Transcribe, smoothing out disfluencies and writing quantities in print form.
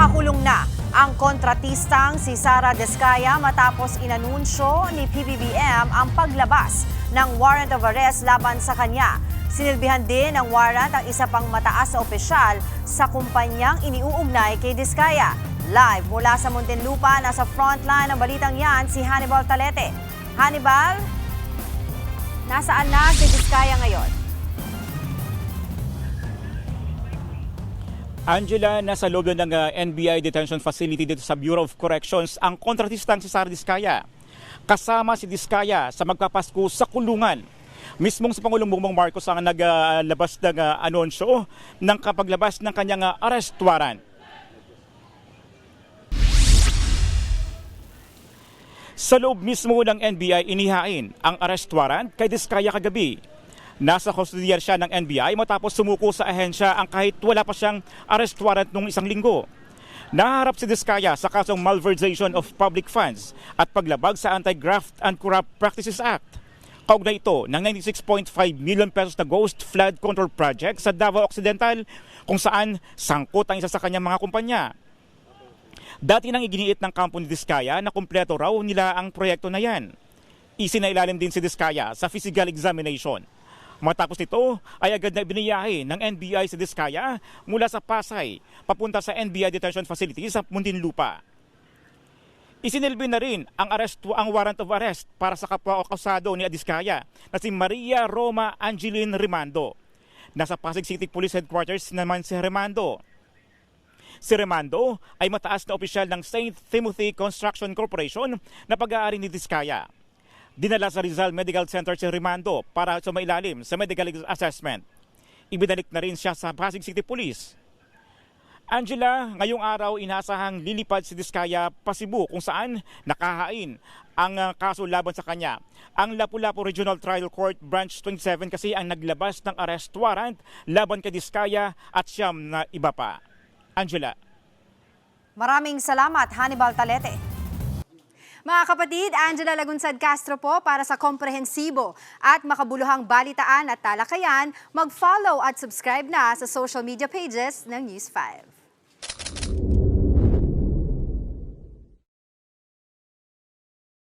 Nakakulong na ang kontratistang si Sara Diskaya matapos inanunsyo ni PBBM ang paglabas ng warrant of arrest laban sa kanya. Sinilbihan din ng warrant ang isa pang mataas na opisyal sa kumpanyang iniuugnay kay Diskaya. Live mula sa Muntinlupa, nasa frontline ng balitang yan si Hannibal Talete. Hannibal, nasaan na si Diskaya ngayon? Angela, nasa loob ng NBI detention facility dito sa Bureau of Corrections ang kontratistang si Sara Diskaya. Kasama si Diskaya sa magpapasko sa kulungan. Mismong si Pangulong Bongbong Marcos ang naglabas ng anunsyo ng kapaglabas ng kanyang arrest warrant. Sa loob mismo ng NBI, inihain ang arrest warrant kay Diskaya kagabi. Nasa kustodiya siya ng NBI matapos sumuko sa ahensya ang kahit wala pa siyang arrest warrant noong isang linggo. Naharap si Diskaya sa kasong malversation of public funds at paglabag sa Anti-Graft and Corrupt Practices Act. Kaugnay ito ng 96.5 million pesos na Ghost Flood Control Project sa Davao Occidental kung saan sangkot ang isa sa kanyang mga kumpanya. Dati nang iginiit ng kampo ni Diskaya na kumpleto raw nila ang proyekto na yan. Isinailalim din si Diskaya sa physical examination. Matapos nito ay agad na biniyahe ng NBI si Diskaya mula sa Pasay papunta sa NBI detention facility sa Muntinlupa. Isinilbi na rin ang warrant of arrest para sa kapwa-akusado ni Diskaya na si Maria Roma Angeline Remando. Nasa Pasig City Police Headquarters naman si Remando. Si Remando ay mataas na opisyal ng St. Timothy Construction Corporation na pag-aari ni Diskaya. Dinala sa Rizal Medical Center si Remando para sumailalim sa medical assessment. Ibinalik na rin siya sa Pasig City Police. Angela, ngayong araw inasahang lilipad si Diskaya pa Cebu kung saan nakahain ang kaso laban sa kanya. Ang Lapu-Lapu Regional Trial Court Branch 27 kasi ang naglabas ng arrest warrant laban kay Diskaya at siyam na iba pa. Angela. Maraming salamat, Hannibal Talete. Mga kapatid, Angela Lagunsad Castro po para sa komprehensibo at makabuluhang balitaan at talakayan. Mag-follow at subscribe na sa social media pages ng News 5.